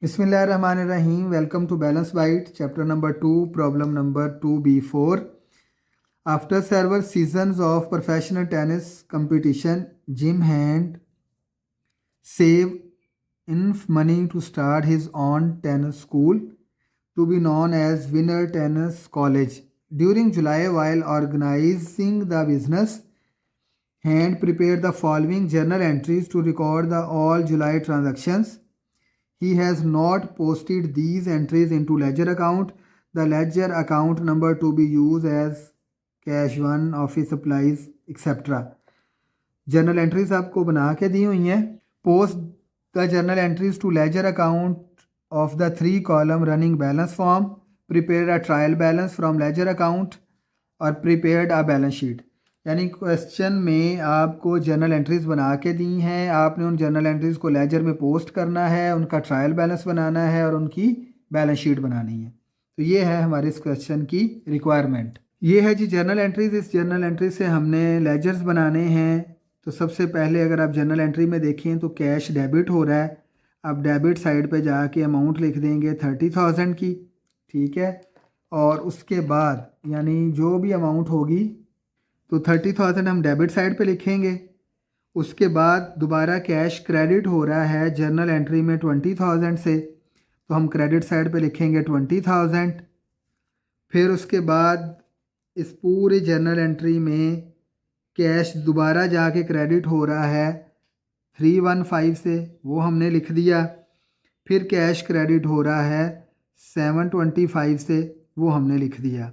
Bismillahirrahmanirrahim. Welcome to Balance Bite, chapter number 2, problem number 2B4. After several seasons of professional tennis competition, Jim Hand saved enough money to start his own tennis school to be known as Winner Tennis College. During July, while organizing the business, Hand prepared the following journal entries to record the all July transactions. He has not posted these entries into ledger account. The ledger account number to be used as cash 1, office supplies, etc. Journal entries आपको बना के दी हुई हैं. Post the journal entries to ledger account of the 3 column running balance form. Prepare a trial balance from ledger account और prepared a balance sheet. यानी question में आपको जर्नल एंट्रीज बना के दी हैं, आपने उन जर्नल एंट्रीज को लेजर में पोस्ट करना है, उनका ट्रायल बैलेंस बनाना है और उनकी बैलेंस शीट बनानी है. तो ये है हमारे इस क्वेश्चन की रिक्वायरमेंट. ये है जी जर्नल एंट्रीज. इस जर्नल एंट्री से हमने लेजर्स बनाने हैं. तो सबसे पहले अगर आप जर्नल एंट्री में देखें तो कैश डेबिट हो रहा है. आप डेबिट साइड पे जाके अमाउंट लिख देंगे 30,000 की, ठीक है. और उसके बाद यानी जो भी अमाउंट होगी तो 30,000 हम डेबिट साइड पे लिखेंगे. उसके बाद दोबारा कैश क्रेडिट हो रहा है जर्नल एंट्री में 20,000 से, तो हम क्रेडिट साइड पे लिखेंगे 20,000. फिर उसके बाद इस पूरी जर्नल एंट्री में कैश दोबारा जाके क्रेडिट हो रहा है 315 से, वो हमने लिख दिया. फिर कैश क्रेडिट हो रहा है 725 से, वो हमने लिख दिया.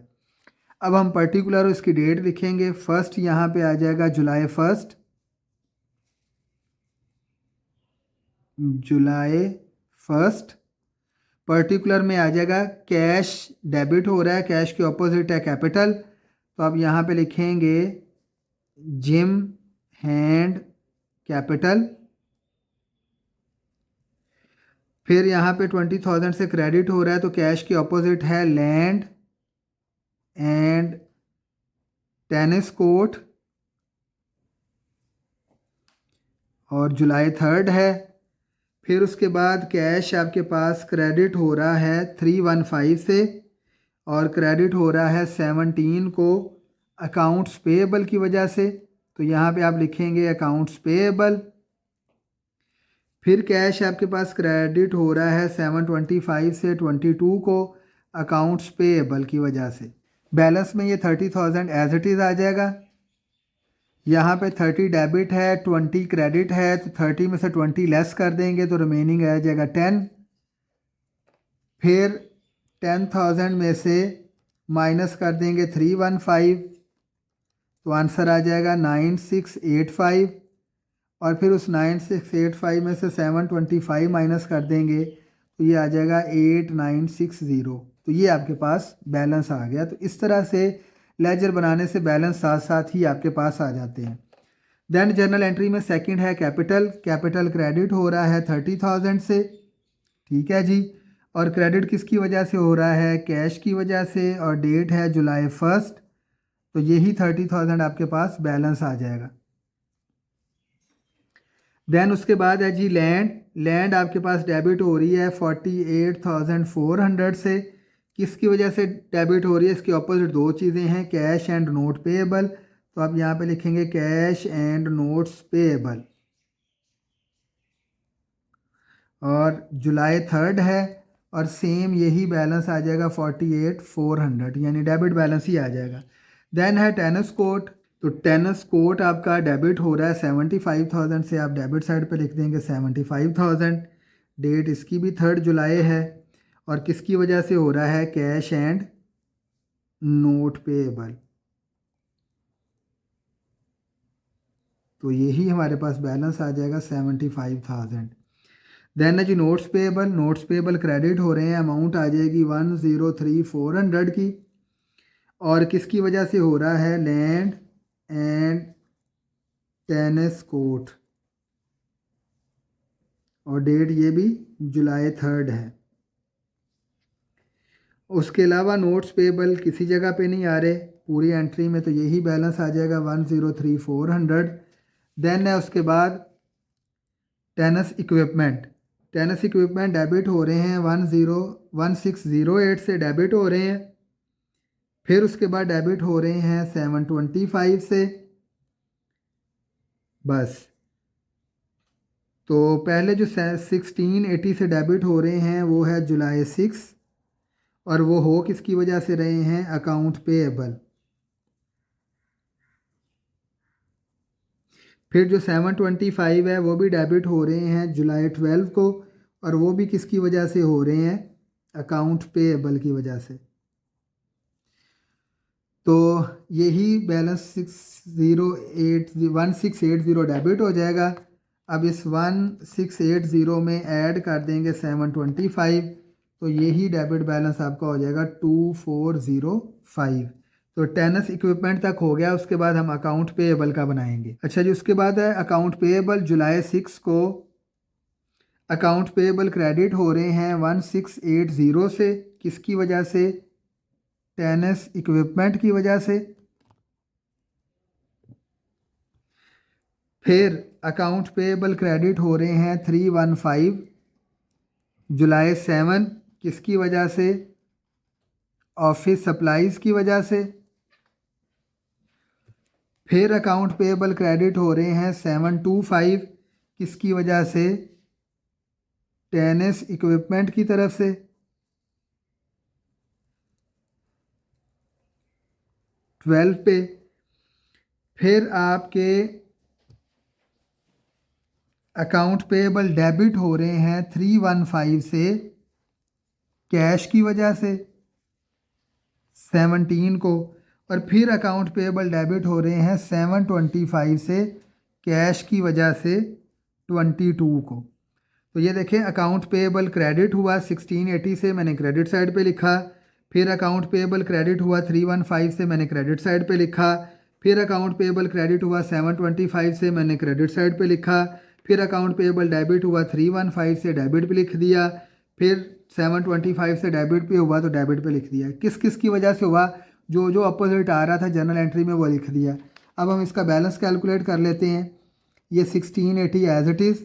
अब हम पर्टिकुलर इसकी डेट लिखेंगे. फर्स्ट यहाँ पे आ जाएगा जुलाई 1, जुलाई 1. पर्टिकुलर में आ जाएगा कैश डेबिट हो रहा है, कैश के ऑपोजिट है कैपिटल, तो आप यहाँ पे लिखेंगे जिम हैंड कैपिटल. फिर यहाँ पे 20,000 से क्रेडिट हो रहा है तो कैश के ऑपोजिट है लैंड एंड टेनिस कोर्ट. और जुलाई 3 है. फिर उसके बाद कैश आपके पास क्रेडिट हो रहा है 315 से और क्रेडिट हो रहा है 17 को अकाउंट्स पेएबल की वजह से, तो यहाँ पे आप लिखेंगे अकाउंट्स पेएबल. फिर कैश आपके पास क्रेडिट हो रहा है 725 से 22 को अकाउंट्स पेएबल की वजह से. बैलेंस में ये 30,000 एज इट इज़ आ जाएगा. यहाँ पे 30 डेबिट है, 20 क्रेडिट है, तो 30 में से 20 लेस कर देंगे तो रिमेनिंग आ जाएगा 10. फिर 10,000 में से माइनस कर देंगे 315, तो आंसर आ जाएगा 9685. और फिर उस 9685 में से 725 माइनस कर देंगे तो ये आ जाएगा 8960. तो ये आपके पास बैलेंस आ गया. तो इस तरह से लेजर बनाने से बैलेंस साथ साथ ही आपके पास आ जाते हैं. देन जर्नल एंट्री में सेकंड है कैपिटल. कैपिटल क्रेडिट हो रहा है 30,000 से, ठीक है जी. और क्रेडिट किसकी वजह से हो रहा है? कैश की वजह से. और डेट है जुलाई 1, तो यही 30,000 आपके पास बैलेंस आ जाएगा. देन उसके बाद है जी लैंड. लैंड आपके पास डेबिट हो रही है 48,400 से. किसकी वजह से डेबिट हो रही है? इसके ऑपोजिट दो चीज़ें हैं, कैश एंड नोट पेएबल. तो आप यहाँ पे लिखेंगे कैश एंड नोट्स पेएबल. और जुलाई 3 है और सेम यही बैलेंस आ जाएगा 48,400, यानी डेबिट बैलेंस ही आ जाएगा. देन है टेनिस कोर्ट. तो टेनिस कोर्ट आपका डेबिट हो रहा है 75,000 से, आप डेबिट साइड पे लिख देंगे 75,000. डेट इसकी भी 3 जुलाई है और किसकी वजह से हो रहा है? Cash and note payable. तो यही हमारे पास बैलेंस आ जाएगा 75,000. देन है जी notes payable. Notes payable credit हो रहे हैं, अमाउंट आ जाएगी 103,400 की. और किसकी वजह से हो रहा है? Land and tennis court. और डेट ये भी जुलाई 3 है. उसके अलावा नोट्स पेएबल किसी जगह पे नहीं आ रहे पूरी एंट्री में, तो यही बैलेंस आ जाएगा 103,400. देन है उसके बाद tennis equipment. Tennis equipment debit हो रहे हैं 1608 से डेबिट हो रहे हैं। फिर उसके बाद डेबिट हो रहे हैं 725 से। बस, तो पहले जो 1680 से डेबिट हो रहे हैं वो है जुलाई 6, और वो हो किसकी वजह से रहे हैं, अकाउंट पेएबल। फिर जो 725 है वो भी डेबिट हो रहे हैं जुलाई 12 को, और वो भी किसकी वजह से हो रहे हैं, अकाउंट पेएबल की वजह से। तो यही बैलेंस 1680 डेबिट हो जाएगा। अब इस 1680 में ऐड कर देंगे 725, तो यही डेबिट बैलेंस आपका हो जाएगा 2405। तो टेनिस इक्विपमेंट तक हो गया। उसके बाद हम अकाउंट पेएबल का बनाएंगे। अच्छा जी, उसके बाद है अकाउंट पेएबल। जुलाई 6 को अकाउंट पेएबल क्रेडिट हो रहे हैं 1680 से, किसकी वजह से, टेनिस इक्विपमेंट की वजह से। फिर अकाउंट पेएबल क्रेडिट हो रहे हैं 315 जुलाई 7, किसकी वजह से, ऑफिस सप्लाईज की वजह से। फिर अकाउंट पेएबल क्रेडिट हो रहे हैं 725, किसकी वजह से, टेनिस इक्विपमेंट की तरफ से। ट्वेल्व पे फिर आपके अकाउंट पेएबल डेबिट हो रहे हैं 315 से, कैश की वजह से 17 को, और फिर अकाउंट पेएबल डेबिट हो रहे हैं 725 से, कैश की वजह से 22 को। तो ये देखें, अकाउंट पेएबल क्रेडिट हुआ 1680 से, मैंने क्रेडिट साइड पे लिखा। फिर अकाउंट पेएबल क्रेडिट हुआ 315 से, मैंने क्रेडिट साइड पे लिखा। फिर अकाउंट पेएबल क्रेडिट हुआ 725 से, मैंने क्रेडिट साइड पे लिखा। फिर अकाउंट पेएबल डेबिट हुआ 315 से, डेबिट पे लिख दिया। फिर 725 से डेबिट पे हुआ तो डेबिट पे लिख दिया। किस किस की वजह से हुआ, जो जो अपोजिट आ रहा था जनरल एंट्री में वो लिख दिया। अब हम इसका बैलेंस कैलकुलेट कर लेते हैं। ये 1680 एज इट इज़,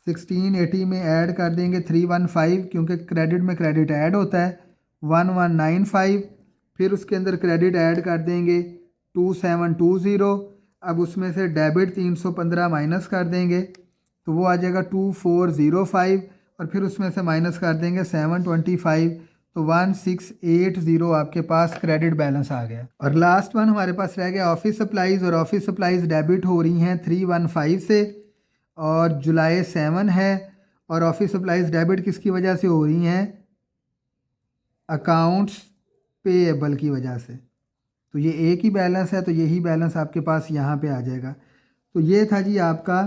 1680 में ऐड कर देंगे 315, क्योंकि क्रेडिट में क्रेडिट ऐड होता है, 1195। फिर उसके अंदर क्रेडिट ऐड कर देंगे 2720। अब उसमें से डेबिट 315 माइनस कर देंगे तो वो आ जाएगा 2405, और फिर उसमें से माइनस कर देंगे 725, तो 1680 आपके पास क्रेडिट बैलेंस आ गया। और लास्ट वन हमारे पास रह गया ऑफिस सप्लाईज़, और ऑफिस सप्लाईज़ डेबिट हो रही हैं 315 से, और जुलाई 7 है, और ऑफिस सप्लाईज डेबिट किसकी वजह से हो रही हैं, अकाउंट्स पेएबल की वजह से। तो ये एक ही बैलेंस है, तो यही बैलेंस आपके पास यहाँ पे आ जाएगा। तो ये था जी आपका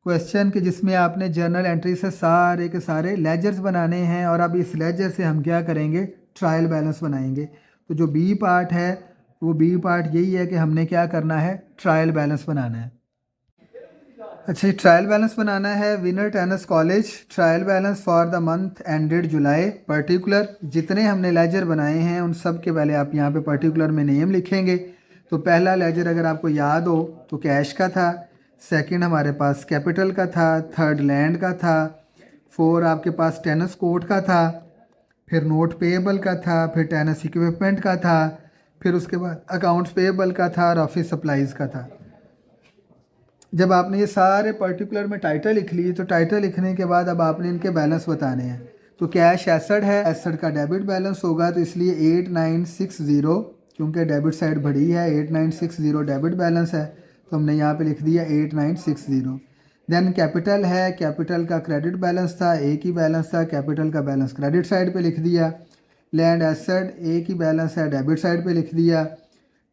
क्वेश्चन कि जिसमें आपने जर्नल एंट्री से सारे के सारे लेजर्स बनाने हैं, और अब इस लेजर से हम क्या करेंगे, ट्रायल बैलेंस बनाएंगे। तो जो बी पार्ट है वो बी पार्ट यही है कि हमने क्या करना है, ट्रायल बैलेंस बनाना है। अच्छा, ट्रायल बैलेंस बनाना है। Winner tennis college trial balance for the month ended July particular. जितने हमने लेजर बनाए हैं उन सब के पहले आप यहाँ पे पर्टिकुलर में नेम लिखेंगे। तो पहला लेजर अगर आपको याद हो तो कैश का था, सेकंड हमारे पास कैपिटल का था, थर्ड लैंड का था, फोर आपके पास टेनिस कोर्ट का था, फिर नोट पेएबल का था, फिर टेनिस इक्विपमेंट का था, फिर उसके बाद अकाउंट्स पेएबल का था, और ऑफिस सप्लाईज़ का था। जब आपने ये सारे पर्टिकुलर में टाइटल लिख लिए, तो टाइटल लिखने के बाद अब आपने इनके बैलेंस बताने हैं। तो कैश एसेट है, एसेट का डेबिट बैलेंस होगा, तो इसलिए 8960, क्योंकि डेबिट साइड बढ़ी है, 8960 डेबिट बैलेंस है, तो हमने यहाँ पे लिख दिया 8960। देन कैपिटल है, कैपिटल का क्रेडिट बैलेंस था, एक ही बैलेंस था, कैपिटल का बैलेंस क्रेडिट साइड पे लिख दिया। लैंड एसेट एक ही बैलेंस है, डेबिट साइड पे लिख दिया।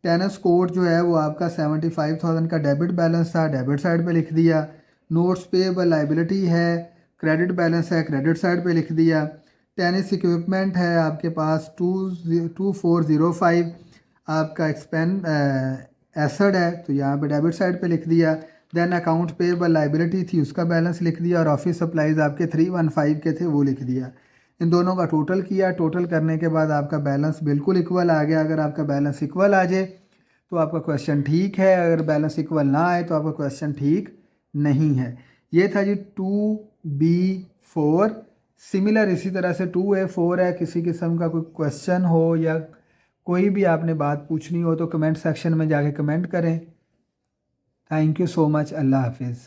टेनिस कोर्ट जो है वो आपका 75,000 का डेबिट बैलेंस था, डेबिट साइड पे लिख दिया। नोट्स पेएबल लाइबिलिटी है, क्रेडिट बैलेंस है, क्रेडिट साइड पे लिख दिया। टेनिस इक्विपमेंट है आपके पास 2405, आपका एक्सपेंड एसेट है, तो यहाँ पे डेबिट साइड पे लिख दिया। देन अकाउंट पेएबल लाइबिलिटी थी, उसका बैलेंस लिख दिया, और ऑफिस सप्लाईज आपके 315 के थे, वो लिख दिया। इन दोनों का टोटल किया, टोटल करने के बाद आपका बैलेंस बिल्कुल इक्वल आ गया। अगर आपका बैलेंस इक्वल आ जाए तो आपका क्वेश्चन ठीक है, अगर बैलेंस इक्वल ना आए तो आपका क्वेश्चन ठीक नहीं है। ये था जी 2B 4 सिमिलर इसी तरह से 2 है 4 है। किसी किस्म का कोई क्वेश्चन हो या कोई भी आपने बात पूछनी हो तो कमेंट सेक्शन में जाके कमेंट करें। Thank you so much. Allah हाफिज़।